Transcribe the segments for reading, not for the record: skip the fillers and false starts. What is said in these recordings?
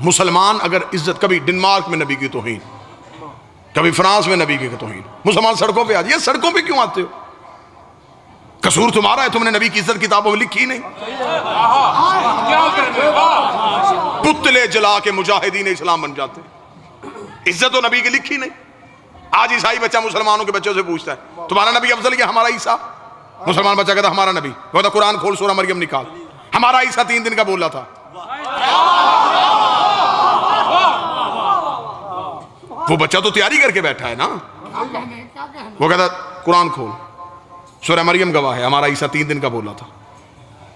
مسلمان اگر عزت، کبھی ڈنمارک میں نبی کی توہین، کبھی فرانس میں نبی کی توہین، مسلمان سڑکوں پہ آ جائے، سڑکوں پہ کیوں آتے ہو؟ قصور تمہارا ہے، تم نے نبی کی عزت کتابوں میں لکھی نہیں۔ پتلے جلا کے مجاہدین اسلام بن جاتے، عزت تو نبی کی لکھی نہیں۔ آج عیسائی بچہ مسلمانوں کے بچوں سے پوچھتا ہے تمہارا نبی افضل کیا ہمارا عیسیٰ؟ مسلمان بچہ کہتا ہمارا نبی، کہتا قرآن کھول سورہ مریم نکال، ہمارا عیسیٰ 3 دن کا بولا تھا۔ وہ بچہ تو تیاری کر کے بیٹھا ہے نا، وہ کہتا قرآن کھول سورہ مریم گواہ ہے ہمارا عیسیٰ 3 دن کا بولا تھا۔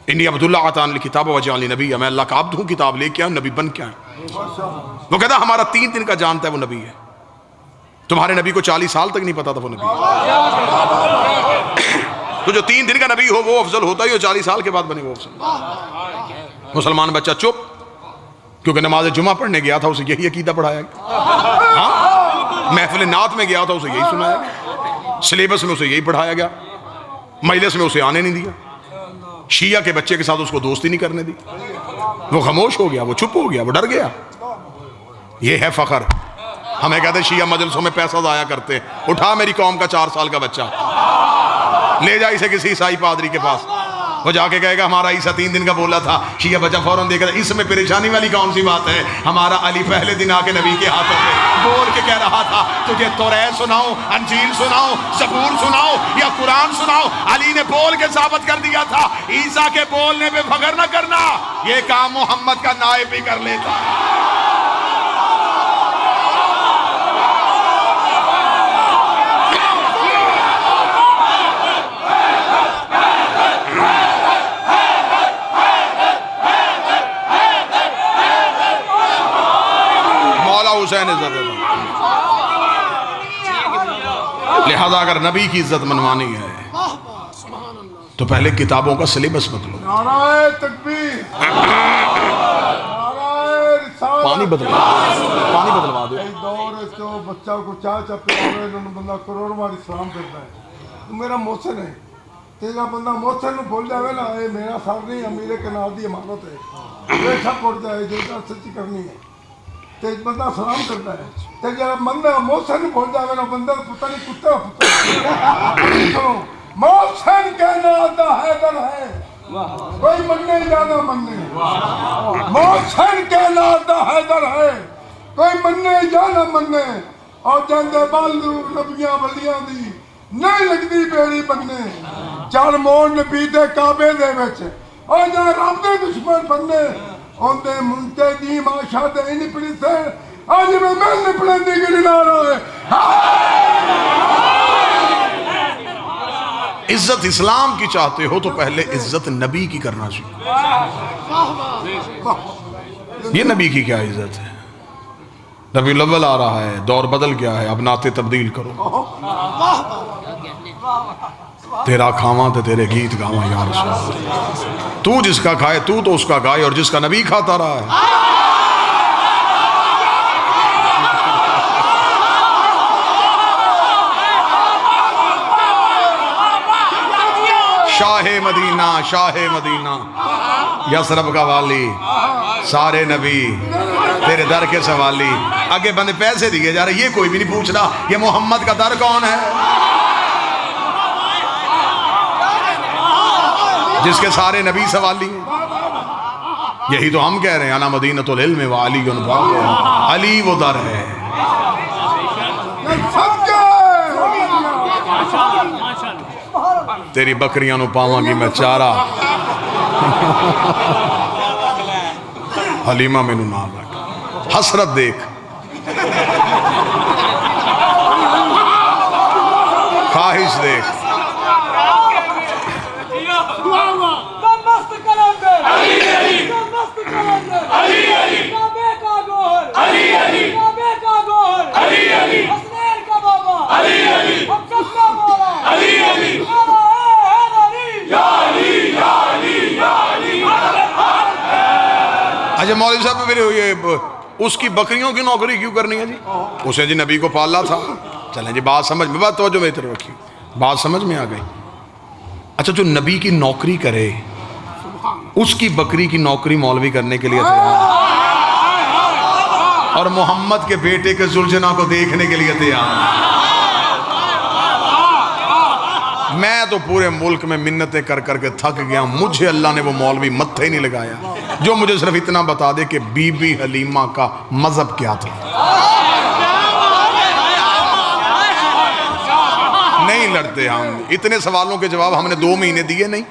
انی عبداللہ آتانی الکتاب وجعلنی نبی، میں اللہ کا عبد ہوں، کتاب لے کے آؤں، نبی بن کے آئیں۔ وہ کہتا ہمارا 3 دن کا جانتا ہے وہ نبی ہے، تمہارے نبی کو 40 سال تک نہیں پتا تھا وہ نبی ہے۔ تو جو 3 دن کا نبی ہو وہ افضل ہوتا ہے، جو 40 سال کے بعد بنے وہ افضل۔ مسلمان بچہ چپ، کیونکہ نماز جمعہ پڑھنے گیا تھا، اسے یہی عقیدہ پڑھایا گیا، ہاں محفل نعت میں گیا تھا، اسے یہی سنایا گیا، سلیبس میں اسے یہی پڑھایا گیا، مجلس میں اسے آنے نہیں دیا، شیعہ کے بچے کے ساتھ اس کو دوستی نہیں کرنے دی، وہ خاموش ہو گیا، وہ چپ ہو گیا، وہ ڈر گیا۔ یہ ہے فخر۔ ہمیں کہتے شیعہ مجلسوں میں پیسہ ضائع کرتے، اٹھا میری قوم کا 4 سال کا بچہ، لے جا اسے کسی عیسائی پادری کے پاس، وہ جا کے کہے گا ہمارا عیسیٰ 3 دن کا بولا تھا، شیعہ بچہ فوراً دیکھ رہا، اس میں پریشانی والی کون سی بات ہے؟ ہمارا علی پہلے دن آ کے نبی کے ہاتھوں پہ بول کے کہہ رہا تھا تجھے توریت سناؤں، انجیل سناؤں، زبور سناؤں یا قرآن سناؤں؟ علی نے بول کے ثابت کر دیا تھا، عیسیٰ کے بولنے پہ فخر نہ کرنا، یہ کام محمد کا نائب بھی کر لیتا۔ حسین عزت ہے، لہذا اگر نبی کی عزت منوانی ہے تو پہلے کتابوں کا سلیبس بدلو۔ نعرہ تکبیر، پانی بدلوا دو۔ دور اس کو بچہ کو چاہ پیارے بندہ کروڑ بار اسلام کرتا ہے، تو میرا محسن ہے، تیرا بندہ محسن بھول جاوے نا، اے میرا سر نہیں، امیر کنار دی امانت ہے، بے شک اڑ جائے جو سچی کرنی ہے، تیج بندہ سلام کرتا ہے، تیج بندہ محسن بھول جاوے نا، بندہ پتہ نہیں کتا پتہ محسن کہنا آدھا حیدر ہے، کوئی مننے جانا مننے، محسن کہنا آدھا حیدر ہے، کوئی مننے جانا مننے، اور جاندے بالو نبیاں ولیاں دی نہیں لگدی بیڑی بننے، 4 موڑ نبی دے کعبے دے وچ، اور جا رب دے دشمن بننے، ان دے منتے دی ماشا دے نہیں پڑی سے، آج میں نپڑے دی گڑی لا رہا ہے۔ عزت اسلام کی چاہتے ہو تو پہلے عزت نبی کی کرنا چاہیے۔ یہ نبی کی کیا عزت ہے؟ ربیع الاول آ رہا ہے، دور بدل گیا ہے، اب نعتیں تبدیل کرو، تیرا کھاواں تے تیرے گیت گاواں یا رسول اللہ، تو جس کا کھائے تو اس کا گائے، اور جس کا نبی کھاتا رہا ہے۔ شاہ مدینہ یثرب کا والی، سارے نبی تیرے در کے سوالی، آگے بندے پیسے دیے جا رہے، یہ کوئی بھی نہیں پوچھ رہا یہ محمد کا در کون ہے، جس کے سارے نبی سوالی ہیں۔ یہی تو ہم کہہ رہے ہیں، انا مدینۃ العلم وعلی باب، علی وہ در ہے۔ تیری بکریاں نو پاواں گی میں چارہ، حلیمہ میں نو نام رکھ، حسرت دیکھ، خواہش دیکھ، اچھا مولوی صاحب میرے اس کی بکریوں کی نوکری کیوں کرنی ہے جی؟ اسے جی نبی کو پالا تھا، چلیں جی بات سمجھ میں، بات توجہ میری طرف رکھی، بات سمجھ میں آ گئی۔ اچھا جو نبی کی نوکری کرے اس کی بکری کی نوکری مولوی کرنے کے لیے تیار، اور محمد کے بیٹے کے زلجنا کو دیکھنے کے لیے تیار. میں تو پورے ملک میں منتیں کر کر کے تھک گیا. مجھے اللہ نے وہ مولوی متھے ہی نہیں لگایا جو مجھے صرف اتنا بتا دے کہ بی بی حلیمہ کا مذہب کیا تھا. نہیں لڑتے ہم. اتنے سوالوں کے جواب ہم نے 2 مہینے دیے نہیں.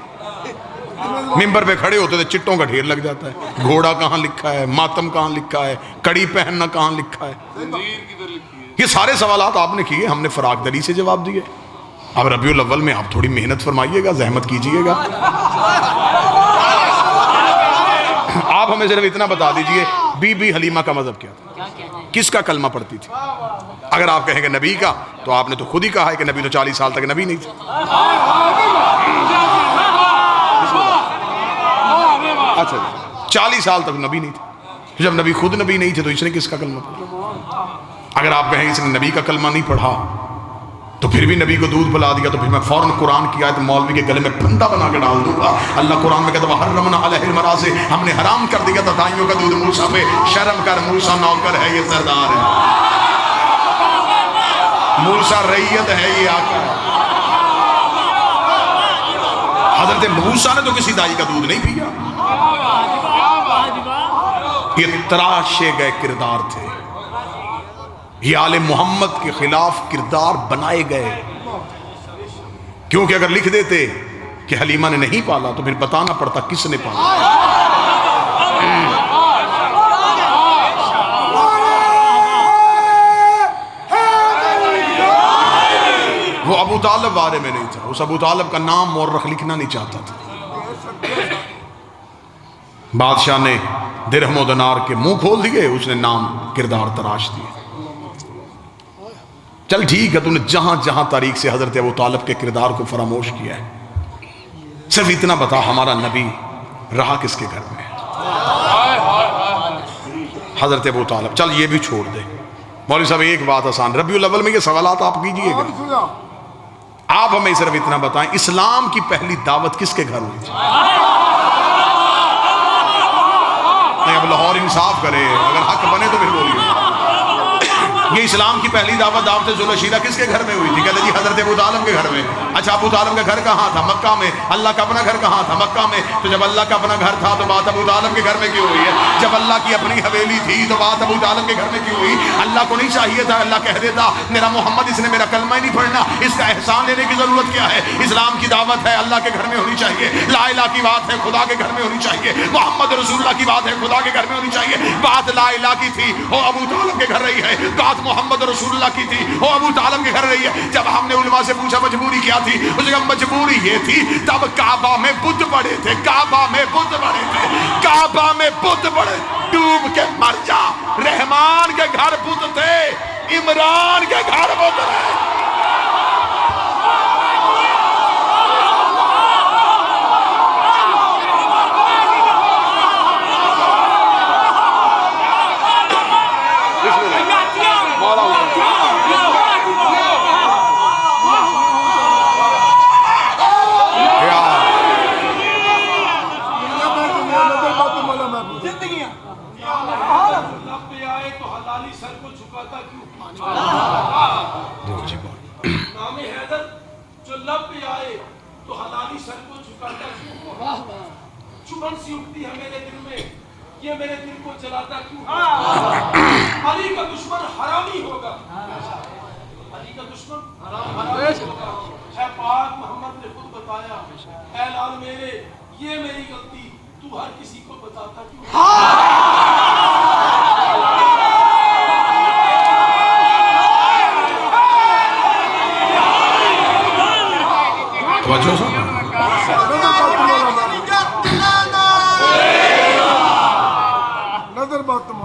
ممبر پہ کھڑے ہوتے تھے چٹوں کا ڈھیر لگ جاتا ہے. گھوڑا کہاں لکھا ہے, ماتم کہاں لکھا ہے, کڑی پہننا کہاں لکھا ہے. یہ سارے سوالات آپ نے کیے, ہم نے فراق دلی سے جواب دیے. اب ربیع الاول میں آپ تھوڑی محنت فرمائیے گا, زحمت کیجئے گا. آپ ہمیں صرف اتنا بتا دیجئے بی بی حلیمہ کا مذہب کیا تھا, کس کا کلمہ پڑھتی تھی. اگر آپ کہیں گے نبی کا, تو آپ نے تو خود ہی کہا ہے کہ نبی تو 40 سال تک نبی نہیں تھے. اچھا 40 سال تک نبی نہیں تھے. جب نبی خود نبی نہیں تھے تو اس نے کس کا کلمہ پڑھا. اگر آپ کہیں اس نے نبی کا کلمہ نہیں پڑھا تو پھر بھی نبی کو دودھ پلا دیا, تو پھر میں فوراً قرآن کی آیت مولوی کے گلے میں پھندا بنا کے ڈال دوں گا. اللہ قرآن میں کہتا ہے وَحَرَّمْنَا عَلَيْهِ الْمَرَاضِعَ, ہم نے حرام کر دیا تھا دائیوں کا دودھ موسیٰ پہ. شرم کر, موسیٰ نوکر ہے, یہ سردار ہے. موسیٰ رعیت ہے, یہ آقا ہے. حضرت موسیٰ نے تو کسی دائی کا دودھ نہیں پیا. یہ تراشے گئے کردار تھے. یہ آل محمد کے خلاف کردار بنائے گئے, کیونکہ اگر لکھ دیتے کہ حلیمہ نے نہیں پالا تو پھر بتانا پڑتا کس نے پالا. وہ ابو طالب بارے میں نہیں تھا. اس ابو طالب کا نام مورخ لکھنا نہیں چاہتا تھا. بادشاہ نے درہم و دینار کے منہ کھول دیے, اس نے نام کردار تراش دیے. چل ٹھیک ہے, تو نے جہاں جہاں تاریخ سے حضرت ابو طالب کے کردار کو فراموش کیا ہے, صرف اتنا بتا ہمارا نبی رہا کس کے گھر میں. حضرت ابو طالب. چل یہ بھی چھوڑ دے مولوی صاحب, ایک بات آسان, ربیع الاول میں یہ سوالات آپ کیجئے گا. آپ ہمیں صرف اتنا بتائیں اسلام کی پہلی دعوت کس کے گھر ہوئی تھی. نہیں, اب لاہور انصاف کرے, اگر حق بنے تو پھر بولیے. یہ اسلام کی پہلی دعوت دعوت ذوالشیرہ کس کے گھر میں ہوئی تھی. کہتے جی حضرت ابو طالب کے گھر میں. اچھا ابو طالب کا گھر کہاں تھا؟ مکہ میں. اللہ کا اپنا گھر کہاں تھا؟ مکہ میں. تو جب اللہ کا اپنا گھر تھا تو بات ابو طالب کے گھر میں کیوں ہوئی ہے؟ جب اللہ کی اپنی حویلی تھی تو بات ابو طالب کے گھر میں کیوں ہوئی؟ اللہ کو نہیں چاہیے تھا اللہ کہہ دیتا میرا محمد اس نے میرا کلمہ ہی نہیں پڑھنا, اس کا احسان لینے کی ضرورت کیا ہے؟ اسلام کی دعوت ہے, اللہ کے گھر میں ہونی چاہیے. لا الہ کی بات ہے, خدا کے گھر میں ہونی چاہیے. محمد رسول اللہ کی بات ہے, خدا کے گھر میں ہونی چاہیے. بات لا الہ کی تھی وہ ابو طالب کے گھر رہی ہے. بات محمد رسول اللہ کی تھی وہ ابو طالب کے گھر رہی ہے. جب ہم نے علماء سے پوچھا مجبوری کیا تھی, اس نے مجبوری یہ تھی تب کعبہ میں بت پڑے تھے, کعبہ میں بت پڑے تھے, کعبہ میں بت پڑے, ڈوب کے مر جا. رحمان کے گھر بت تھے, عمران کے گھر بت رہے. چبھن سی اٹھتی ہے میرے دل میں, یہ میرے دل کو جلاتا کیوں؟ علی کا دشمن حرامی ہوگا, علی کا دشمن حرامی ہوگا. اے پاک محمد نے خود بتایا, اے لال میرے یہ میری غلطی, تو ہر کسی کو بتاتا کیوں؟ توجہ سا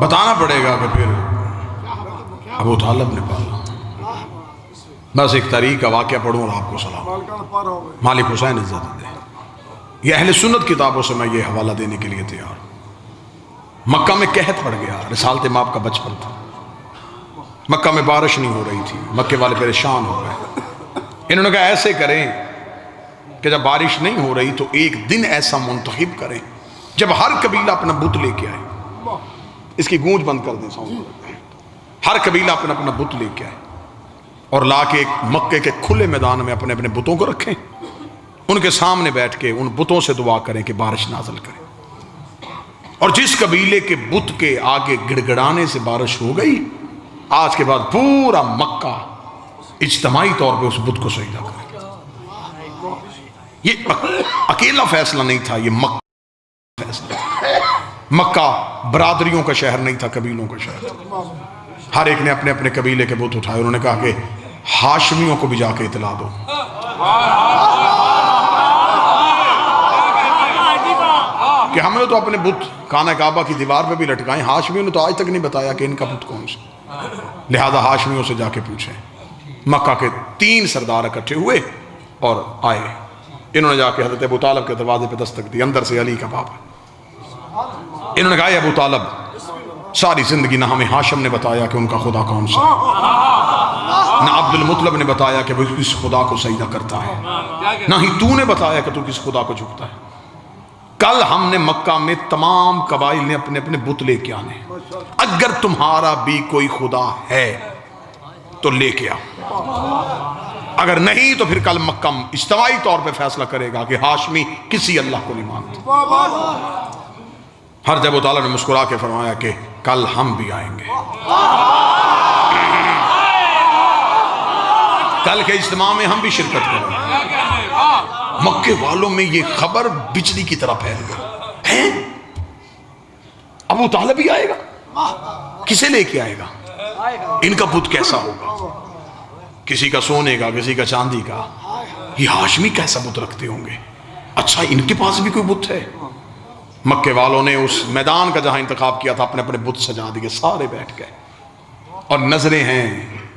بتانا پڑے گا کہ پھر ابو طالب نے پالا. بس ایک تاریخ کا واقعہ پڑھوں اور آپ کو سلام. مالک حسین عزت دے. یہ اہل سنت کتابوں سے میں یہ حوالہ دینے کے لیے تیار. مکہ میں قحط پڑ گیا, رسالت مآب کا بچپن تھا, مکہ میں بارش نہیں ہو رہی تھی, مکے والے پریشان ہو گئے. انہوں نے کہا ایسے کریں کہ جب بارش نہیں ہو رہی تو ایک دن ایسا منتخب کریں جب ہر قبیلہ اپنا بت لے کے آئے. اس کی گونج بند کر دیں ساؤنڈ. ہر قبیلہ اپنا اپنا بت لے کے آئے اور لا کے ایک مکے کے کھلے میدان میں اپنے اپنے بتوں کو رکھیں. ان کے سامنے بیٹھ کے ان بتوں سے دعا کریں کہ بارش نازل کریں. اور جس قبیلے کے بت کے آگے گڑ گڑانے سے بارش ہو گئی، آج کے بعد پورا مکہ اجتماعی طور پہ اس بت کو سجدہ کرے. یہ اکیلا فیصلہ نہیں تھا، یہ مکہ فیصلہ تھا. مکہ برادریوں کا شہر نہیں تھا، قبیلوں کا شہر تھا. ہر ایک نے اپنے اپنے قبیلے کے بت اٹھائے. انہوں نے کہا کہ ہاشمیوں کو بھی جا کے اطلاع دو. کہ ہم نے تو اپنے بت خانہ کعبہ کی دیوار پہ بھی لٹکائیں، ہاشمیوں نے تو آج تک نہیں بتایا کہ ان کا بت کون سا. لہذا ہاشمیوں سے جا کے پوچھیں. مکہ کے 3 سردار اکٹھے ہوئے اور آئے. انہوں نے جا کے حضرت ابو طالب کے دروازے پہ دستک دی. اندر سے علی کا باپ. انہوں نے کہا ابو طالب، ساری زندگی نہ ہمیں ہاشم نے بتایا کہ ان کا خدا کون سا ہے، نہ عبد المطلب نے بتایا کہ وہ کس خدا کو سجدہ کرتا ہے، نہ ہی تو نے بتایا کہ تو کس خدا کو جھکتا ہے. کل ہم نے مکہ میں تمام قبائل نے اپنے اپنے بت لے کے آنے. اگر تمہارا بھی کوئی خدا ہے تو لے کے آؤ، اگر نہیں تو پھر کل مکہ اجتماعی طور پہ فیصلہ کرے گا کہ ہاشمی کسی اللہ کو نہیں مانتے. حضرت ابو طالب نے مسکرا کے فرمایا کہ کل ہم بھی آئیں گے. کل کے اجتماع میں ہم بھی شرکت کریں گے. مکے والوں میں یہ خبر بجلی کی طرح پھیل گئی. ابو طالب بھی آئے گا؟ کسے لے کے آئے گا؟ ان کا بت کیسا ہوگا؟ کسی کا سونے کا، کسی کا چاندی کا. یہ ہاشمی کیسا بت رکھتے ہوں گے؟ اچھا ان کے پاس بھی کوئی بت ہے؟ مکے والوں نے اس میدان کا جہاں انتخاب کیا تھا اپنے اپنے بت سجا دیے. سارے بیٹھ گئے اور نظریں ہیں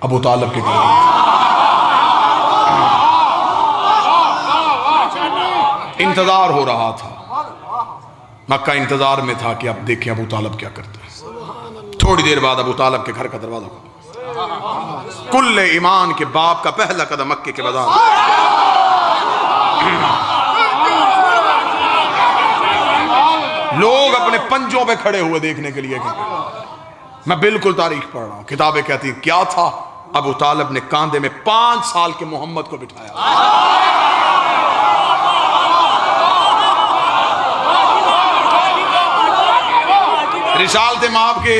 ابو طالب کے قریب. انتظار ہو رہا تھا، مکہ انتظار میں تھا کہ اب دیکھیں ابو طالب کیا کرتے ہیں. تھوڑی دیر بعد ابو طالب کے گھر کا دروازہ کھلا. کل ایمان کے باپ کا پہلا قدم مکے کے بازار. لوگ اپنے پنجوں پہ کھڑے ہوئے دیکھنے کے لیے. میں بالکل تاریخ پڑھ رہا ہوں، کتابیں کہتی ہیں کیا تھا. ابو طالب نے کاندھے میں 5 سال کے محمد کو بٹھایا. رسالت مآب کے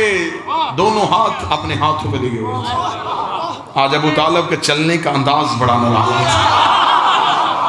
دونوں ہاتھ اپنے ہاتھوں پہ لگے ہوئے تھے. آج ابو طالب کے چلنے کا انداز بڑا نرالا ہے.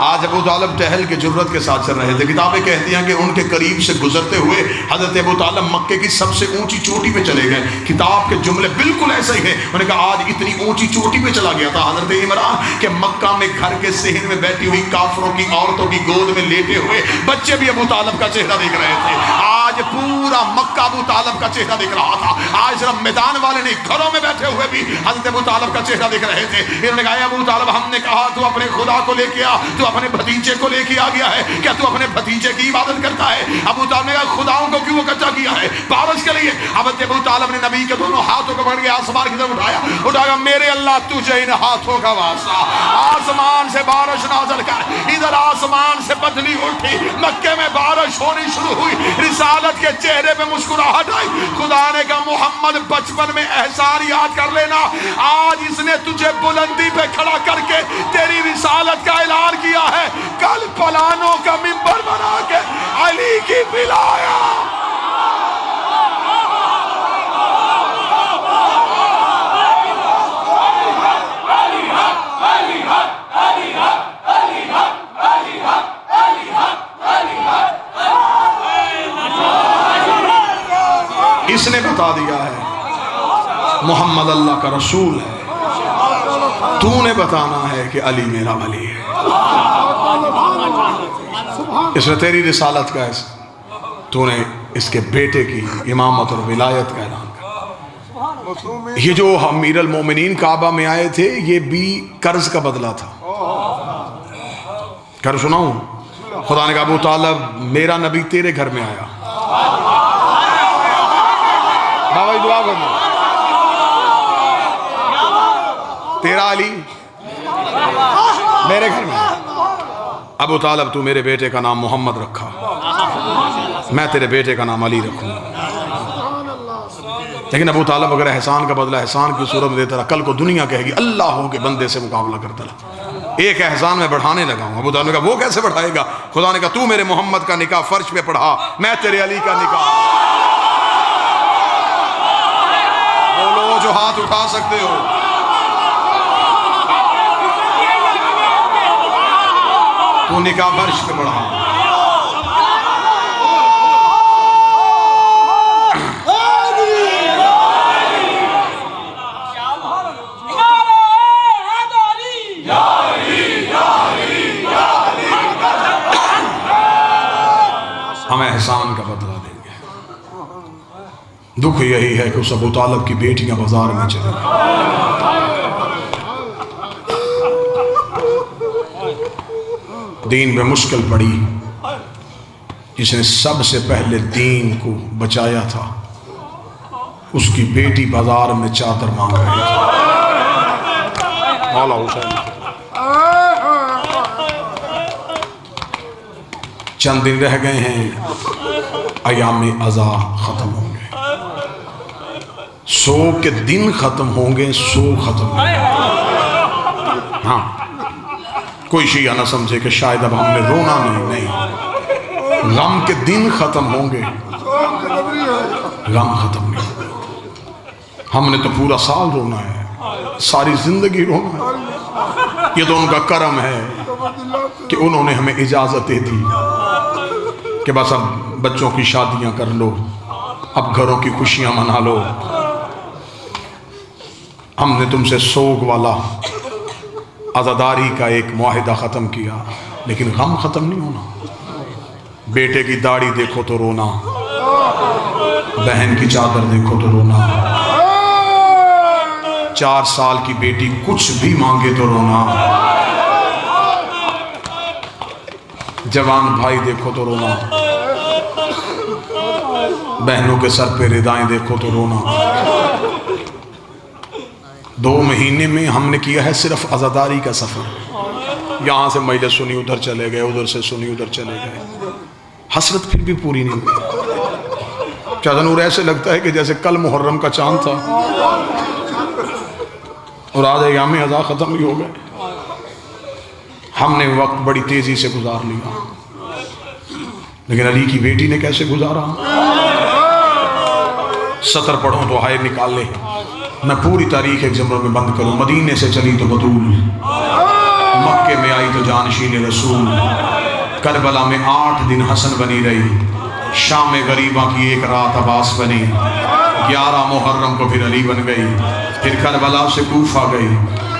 آج ابو طالب ٹہل کے جرت کے ساتھ چل رہے تھے. کتابیں کہتی ہیں کہ ان کے قریب سے گزرتے ہوئے حضرت ابو طالب مکے کی سب سے اونچی چوٹی پہ چلے گئے. کتاب کے جملے بالکل ایسے ہی ہیں. انہوں نے کہا آج اتنی اونچی چوٹی پہ چلا گیا تھا حضرت عمران کہ مکہ میں گھر کے صحن میں بیٹھی ہوئی کافروں کی عورتوں کی گود میں لیٹے ہوئے بچے بھی ابو طالب کا چہرہ دیکھ رہے تھے. آج پورا مکہ ابو طالب کا چہرہ دیکھ رہا تھا. آج صرف میدان والے نہیں، گھروں میں بیٹھے ہوئے بھی حضرت ابو طالب کا چہرہ دیکھ رہے تھے. انہوں نے کہا ابو طالب، ہم نے کہا تو اپنے خدا کو لے کے آ، تو اپنے بھتیجے کو لے کے آ گیا ہے. کیا تو اپنے بھتیجے کی عبادت کرتا ہے؟ ابو طالب نے کہا خداؤں کو کیوں اکٹھا کیا ہے؟ بارش کے لیے. حضرت ابو طالب نے نبی کے دونوں ہاتھوں کو پکڑ کے آسمان کی طرف اٹھایا. میرے اللہ تجھے ان ہاتھوں کا واسطہ، آسمان سے بارش نازل کر. ادھر آسمان سے بدلی اٹھی، مکے میں بارش ہونی شروع ہوئی. رسالت کے چہرے پہ مسکراہٹ آئی. خدا نے کہا محمد بچپن میں احسان یاد کر لینا، آج اس نے تجھے بلندی پہ کھڑا کر کے تیری رسالت کا اعلان کیا ہے. کل پلانوں کا منبر بنا کے علی کی بلایا. اس نے بتا دیا ہے محمد اللہ کا رسول ہے. تو نے بتانا ہے کہ علی میرا ولی ہے. اس نے تیری رسالت کا تو نے اس کے بیٹے کی امامت اور ولایت کا اعلان کر. یہ جو امیر المومنین کعبہ میں آئے تھے یہ بھی قرض کا بدلہ تھا. کر سناؤں؟ خدا نے کہا ابو طالب میرا نبی تیرے گھر میں آیا. بابا دعا کرنا. تیرا علی میرے گھر میں. ابو طالب تو میرے بیٹے کا نام محمد رکھا، میں تیرے بیٹے کا نام علی رکھوں. لیکن ابو طالب اگر احسان کا بدلہ احسان کی صورت میں دیتا رہا، کل کو دنیا کہے گی اللہ کے بندے سے مقابلہ کرتا رہا، ایک احسان میں بڑھانے لگا ہوں۔ ابو طالب نے کہا وہ کیسے بڑھائے گا؟ خدا نے کہا تو میرے محمد کا نکاح فرش پہ پڑھا، میں تیرے علی کا نکاح۔ بولو جو ہاتھ اٹھا سکتے ہو۔ تو نکاح فرش پہ پڑھا۔ ہم احسان کا بدلہ دیں گے۔ دکھ یہی ہے کہ اس ابو طالب کی بیٹیاں بازار میں چلیں، دین میں مشکل پڑی، جس نے سب سے پہلے دین کو بچایا تھا اس کی بیٹی بازار میں چادر مانگ رہی تھی۔ مولا حسین چند دن رہ گئے ہیں، ایام عزا ختم ہوں گے، سو کے دن ختم ہوں گے، سو ختم ہوں گے۔ ہاں کوئی شیعہ نہ سمجھے کہ شاید اب ہم نے رونا نہیں، غم کے دن ختم ہوں گے، غم ختم نہیں۔ ہم نے تو پورا سال رونا ہے، ساری زندگی رونا ہے۔ یہ تو ان کا کرم ہے کہ انہوں نے ہمیں اجازت دے دی کہ بس اب بچوں کی شادیاں کر لو، اب گھروں کی خوشیاں منا لو۔ ہم نے تم سے سوگ والا عزاداری کا ایک معاہدہ ختم کیا، لیکن غم ختم نہیں ہونا۔ بیٹے کی داڑھی دیکھو تو رونا، بہن کی چادر دیکھو تو رونا، 4 سال کی بیٹی کچھ بھی مانگے تو رونا، جوان بھائی دیکھو تو رونا، بہنوں کے سر پہ ردائیں دیکھو تو رونا۔ 2 مہینے میں ہم نے کیا ہے صرف عزاداری کا سفر، یہاں سے مجلس سنی ادھر چلے گئے، ادھر سے سنی ادھر چلے گئے، حسرت پھر بھی پوری نہیں ہوئی۔ چاہتا نور ایسے لگتا ہے کہ جیسے کل محرم کا چاند تھا اور آج ایام عزا ختم ہی ہو گئے۔ ہم نے وقت بڑی تیزی سے گزار لیا، لیکن علی کی بیٹی نے کیسے گزارا؟ سطر پڑھوں تو ہائے نکال لے، میں پوری تاریخ ایک جملوں میں بند کروں۔ مدینے سے چلی تو بطول، مکے میں آئی تو جانشین رسول، کربلا میں 8 دن حسن بنی رہی، شام میں غریباں کی ایک رات عباس بنی، 11 محرم کو پھر علی بن گئی، پھر کربلا سے کوفہ گئی،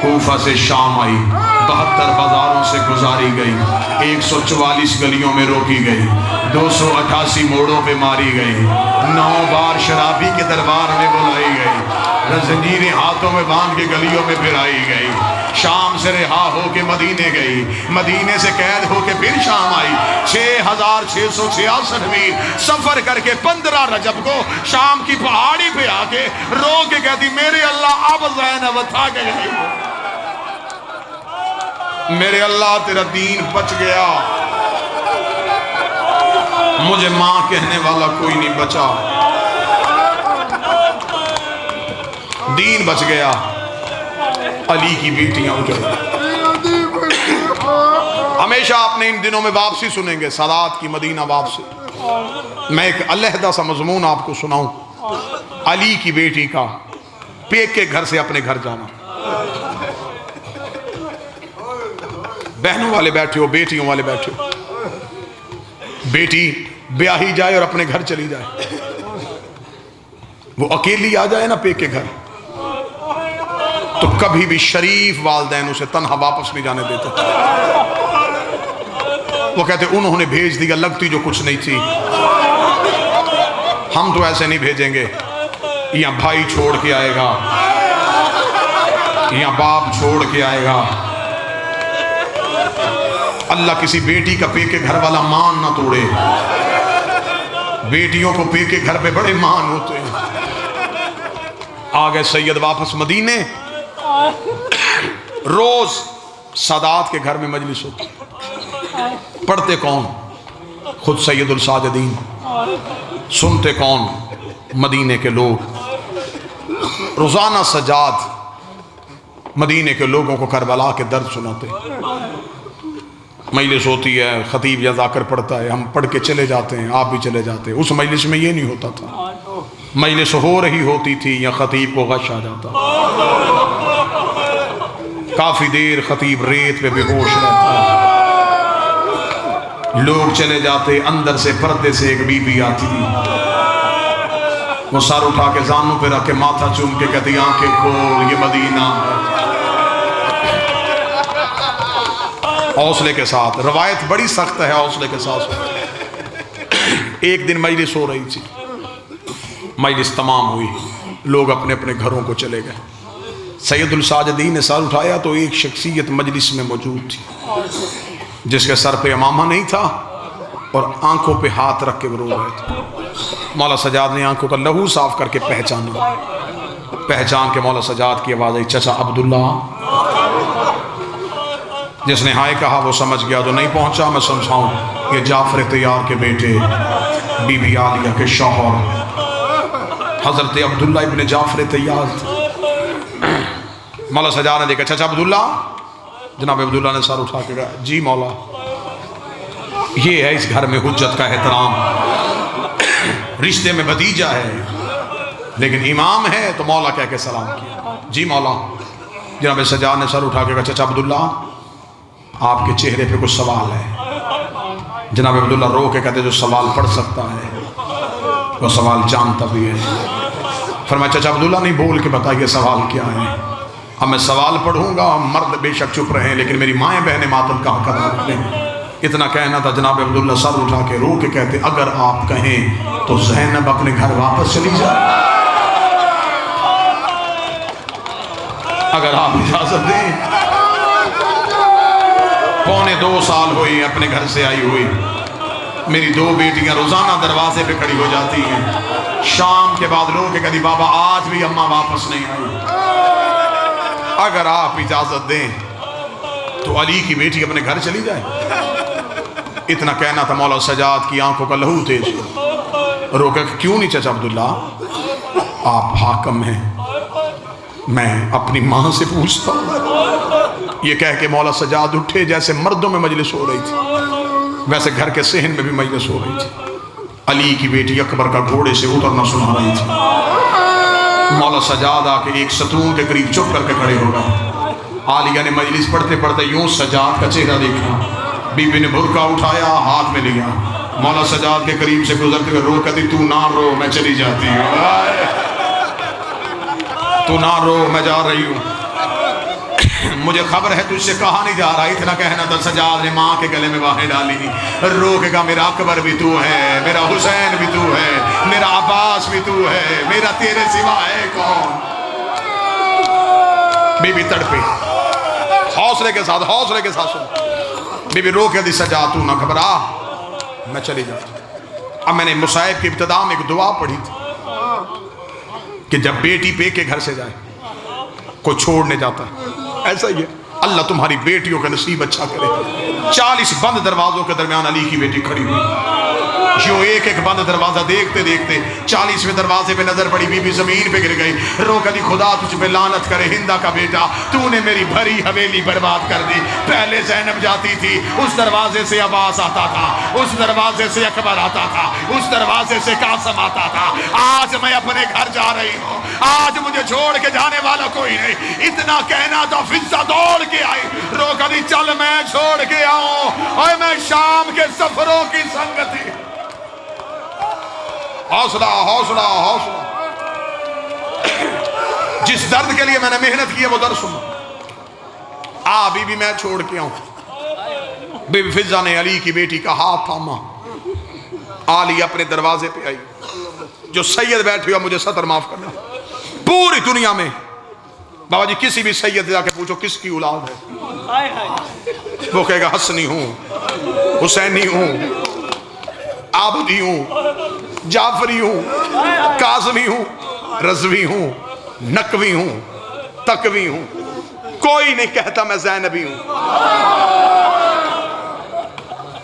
کوفہ سے شام آئی، 72 بازاروں سے گزاری گئی، 144 گلیوں میں روکی گئی، 288 موڑوں پہ ماری گئی، 9 بار شرابی کے دربار میں بلائی گئی، زنجیریں ہاتھوں میں باندھ کے گلیوں میں پھرائی گئی، شام سے رہا ہو کے مدینے گئی، مدینے سے قید ہو کے پھر شام آئی، 6666 میل سفر کر کے 15 رجب کو شام کی پہاڑی پہ آ کے رو کے کہتی میرے اللہ اب زینب تھا کہ گئی، میرے اللہ تیرا دین بچ گیا، مجھے ماں کہنے والا کوئی نہیں بچا، دین بچ گیا، علی کی بیٹیاں اجڑ گئی۔ ہمیشہ آپ نے ان دنوں میں واپسی سنیں گے، سادات کی مدینہ واپسی۔ میں ایک علیحدہ سا مضمون آپ کو سناؤں، علی کی بیٹی کا، پیک کے گھر سے اپنے گھر جانا۔ بہنوں والے بیٹھے ہو، بیٹیوں والے بیٹھے ہو، بیٹی بیاہی جائے اور اپنے گھر چلی جائے، وہ اکیلی آ جائے نا پیک کے گھر، تو کبھی بھی شریف والدین اسے تنہا واپس نہیں جانے دیتے۔ وہ کہتے انہوں نے بھیج دیا، لگتی جو کچھ نہیں تھی، ہم تو ایسے نہیں بھیجیں گے، یہاں بھائی چھوڑ کے آئے گا، یہاں باپ چھوڑ کے آئے گا۔ اللہ کسی بیٹی کا پے کے گھر والا مان نہ توڑے، بیٹیوں کو پے کے گھر پہ بڑے مان ہوتے ہیں۔ آگئے سید واپس مدینے، روز سادات کے گھر میں مجلس ہوتی، پڑھتے کون؟ خود سید الساجدین، سنتے کون؟ مدینے کے لوگ۔ روزانہ سجاد مدینے کے لوگوں کو کربلا کے درد سناتے. مجلس ہوتی ہے, خطیب یا ذاکر پڑھتا ہے, ہم پڑھ کے چلے جاتے ہیں, آپ بھی چلے جاتے ہیں. اس مجلس میں یہ نہیں ہوتا تھا, مجلس ہو رہی ہوتی تھی یا خطیب کو غش آ جاتا, کافی دیر خطیب ریت پہ بے ہوش رہتا, لوگ چلے جاتے, اندر سے پردے سے ایک بی بی آتی تھی, وہ سر اٹھا کے زانوں پہ رکھ کے ماتھا چوم کے کہتی آنکھیں کھول یہ مدینہ. حوصلے کے ساتھ, روایت بڑی سخت ہے, حوصلے کے ساتھ. ایک دن مجلس ہو رہی تھی, مجلس تمام ہوئی, لوگ اپنے اپنے گھروں کو چلے گئے. سید الساجدین نے سر اٹھایا تو ایک شخصیت مجلس میں موجود تھی جس کے سر پہ امامہ نہیں تھا اور آنکھوں پہ ہاتھ رکھ کے وہ رو رہے تھے. مولا سجاد نے آنکھوں کا لہو صاف کر کے پہچانا, پہچان کے مولا سجاد کی آواز آئی, چچا عبداللہ. جس نے ہائے کہا وہ سمجھ گیا, جو نہیں پہنچا میں سمجھاؤں, یہ جعفر طیار کے بیٹے بی بی عالیہ کے شوہر حضرت عبداللہ ابن جعفر طیار تھے. مولا سجاد نے دیکھا, چچا عبداللہ. جناب عبداللہ نے سر اٹھا کے کہا, جی مولا. یہ ہے اس گھر میں حجت کا احترام, رشتے میں بھتیجا ہے لیکن امام ہے, تو مولا کہہ کے سلام کیا. جی مولا. جناب سجاد نے سر اٹھا کے کہا, چچا عبداللہ آپ کے چہرے پہ کچھ سوال ہے. جناب عبداللہ رو کے کہتے, جو سوال پڑھ سکتا ہے وہ سوال جانتا بھی ہے. فرمایا, چچا عبداللہ نہیں, بول کے بتائیے سوال کیا ہے. اب میں سوال پڑھوں گا, مرد بے شک چپ رہے لیکن میری مائیں بہنیں ماتم کہاں کر رکھتے ہیں. اتنا کہنا تھا, جناب عبداللہ سر اٹھا کے رو کے کہتے, اگر آپ کہیں تو زینب اپنے گھر واپس چلی جائے, اگر آپ اجازت دیں. 2.25 سال ہوئی اپنے گھر سے آئی ہوئی, میری 2 بیٹیاں روزانہ دروازے پہ کھڑی ہو جاتی ہیں, شام کے بعد رو کے کہتی, بابا آج بھی اماں واپس نہیں آئی, اگر آپ اجازت دیں تو علی کی بیٹی اپنے گھر چلی جائے. اتنا کہنا تھا, مولا سجاد کی آنکھوں کا لہو تیز, رو کے کیوں نہیں چچا عبداللہ, آپ حاکم ہیں, میں اپنی ماں سے پوچھتا ہوں. یہ کہہ کے مولا سجاد اٹھے, جیسے مردوں میں مجلس ہو رہی تھی ویسے گھر کے صحن میں بھی مجلس ہو رہی تھی. علی کی بیٹی اکبر کا گھوڑے سے اترنا سنا رہی تھی. مولا سجاد آ کے ایک ستون کے قریب چپ کر کے کھڑے ہو گئے. عالیہ نے مجلس پڑھتے پڑھتے یوں سجاد کا چہرہ دیکھا, بی بی نے برقع اٹھایا, ہاتھ میں لیا, مولا سجاد کے قریب سے گزرتے ہوئے رو کہتی, تو نہ رو میں چلی جاتی ہوں, تو نہ رو میں جا رہی ہوں, مجھے خبر ہے تجھ سے کہا نہیں جا رہا. اتنا کہنا تھا, سجاد نے ماں کے گلے میں باہیں ڈالی, رو کے کہا, میرا اکبر بھی تو ہے, میرا حسین بھی تو ہے, میرا عباس بھی تو ہے, میرا تیرے سوا ہے کون. بی بی تڑپی, حوصلے کے ساتھ سن. بی بی رو کے دی, سجاد تو نہ گھبرا, میں چلی جاتی. اب میں نے مصائب کی ابتدا میں ایک دعا پڑھی تھی کہ جب بیٹی پے کے گھر سے جائے, کوئی چھوڑنے جاتا ہے, ایسا ہی ہے, اللہ تمہاری بیٹیوں کا نصیب اچھا کرے. 40 بند دروازوں کے درمیان علی کی بیٹی کھڑی ہوئی, یوں ایک ایک بند دروازہ دیکھتے دیکھتے 40ویں دروازے پہ نظر پڑی, بی بی زمین پہ گر گئی, رو کہتی, خدا تجھ پہ لعنت کرے ہندا کا بیٹا, تو نے میری بھری حویلی برباد کر دی. پہلے زینب جاتی تھی, اس دروازے سے عباس آتا تھا, اس دروازے سے اکبر آتا تھا, اس دروازے سے قاسم آتا تھا. آج میں اپنے گھر جا رہی ہوں, آج مجھے چھوڑ کے جانے والا کوئی نہیں. اتنا کہنا تھا, فضہ دوڑ کے آئی, رو کہتی, چل میں چھوڑ کے آؤں, اور میں شام کے سفروں کی سنگتی. حوصلہ حوصلہ حوصلہ. جس درد کے لیے میں نے محنت کی ہے وہ درد سنو. بی بی میں چھوڑ کے آؤں. بی بی فضہ نے علی کی بیٹی کا ہاتھ تھاما, علی اپنے دروازے پہ آئی, جو سید بیٹھے ہوا مجھے ستر معاف کرنا, پوری دنیا میں بابا جی کسی بھی سید جا کے پوچھو کس کی اولاد ہے, وہ کہے گا حسنی ہوں, حسینی ہوں, عابدی ہوں, جعفری ہوں, کاظمی ہوں, رضوی ہوں, نقوی ہوں, تقوی ہوں. کوئی نہیں کہتا میں زینبی ہوں.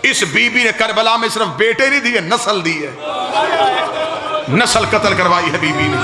اس بی بی نے کربلا میں صرف بیٹے نہیں دیے, نسل دی ہے, نسل قتل کروائی ہے بی بی نے.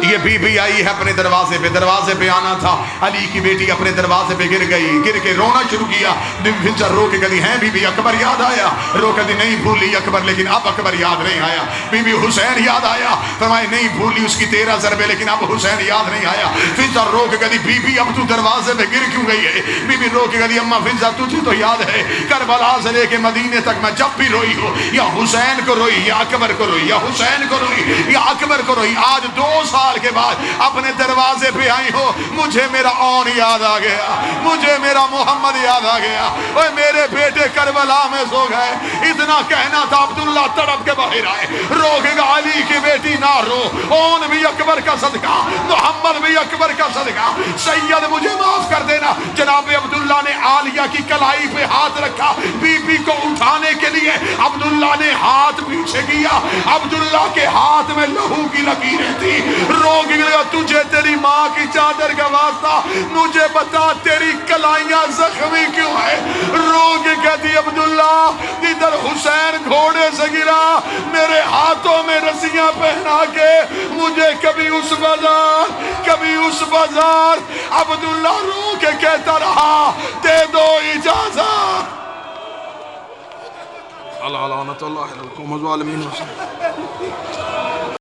یہ بی بی آئی ہے اپنے دروازے پہ آنا تھا. علی کی بیٹی اپنے دروازے پہ گر گئی, گر کے رونا شروع کیا. فنچر رو کے کہتی ہیں بی بی اکبر یاد آیا. رو کہتی نہیں بھولی اکبر, لیکن اب اکبر یاد نہیں آیا. بی بی حسین یاد آیا. فرمائے نہیں بھولی اس کی 13 ضربے, لیکن اب حسین یاد نہیں آیا. فنچر رو کے کہتی بی بی اب تو دروازے پہ گر کیوں گئی ہے؟ بی بی رو کے کہتی اماں فنچر تجھے تو یاد ہے کربلا سے لے کے مدینے تک میں جب بھی روئی ہوں یا حسین کو روئی یا اکبر کو روئی, یا حسین کو روئی یا اکبر کو روئی. آج 2 سال کے بعد اپنے دروازے پہ آئی ہو, مجھے میرا اون یاد آ گیا, مجھے میرا محمد یاد آ گیا. اوے میرے بیٹے کربلا میں سو گئے. اتنا کہنا تھا عبداللہ تڑپ کے باہر آئے. رو کے گا علی کی بیٹی نہ رو, اون بھی اکبر کا صدقہ, محمد بھی اکبر کا صدقہ. سید مجھے معاف کر دینا. جناب عبداللہ نے عالیہ کی کلائی پہ ہاتھ رکھا بی بی کو اٹھانے کے لیے. عبداللہ نے ہاتھ پیچھے کیا, عبداللہ کے ہاتھ میں لہو کی لکیریں تھی. رو کے گا تجھے تیری ماں کی چادر کا واسطہ, مجھے بتا تیری کلائیاں زخمی کیوں ہے؟ رو کے کہتی عبداللہ ادھر حسین گھوڑے سے گرا, میرے ہاتھوں میں رسیاں پہنا کے مجھے کبھی اس بازار کبھی اس بازار. عبداللہ رو کے کہتا رہا دے دو اجازت. اللہ لعنت اللہ علی القوم الظالمین.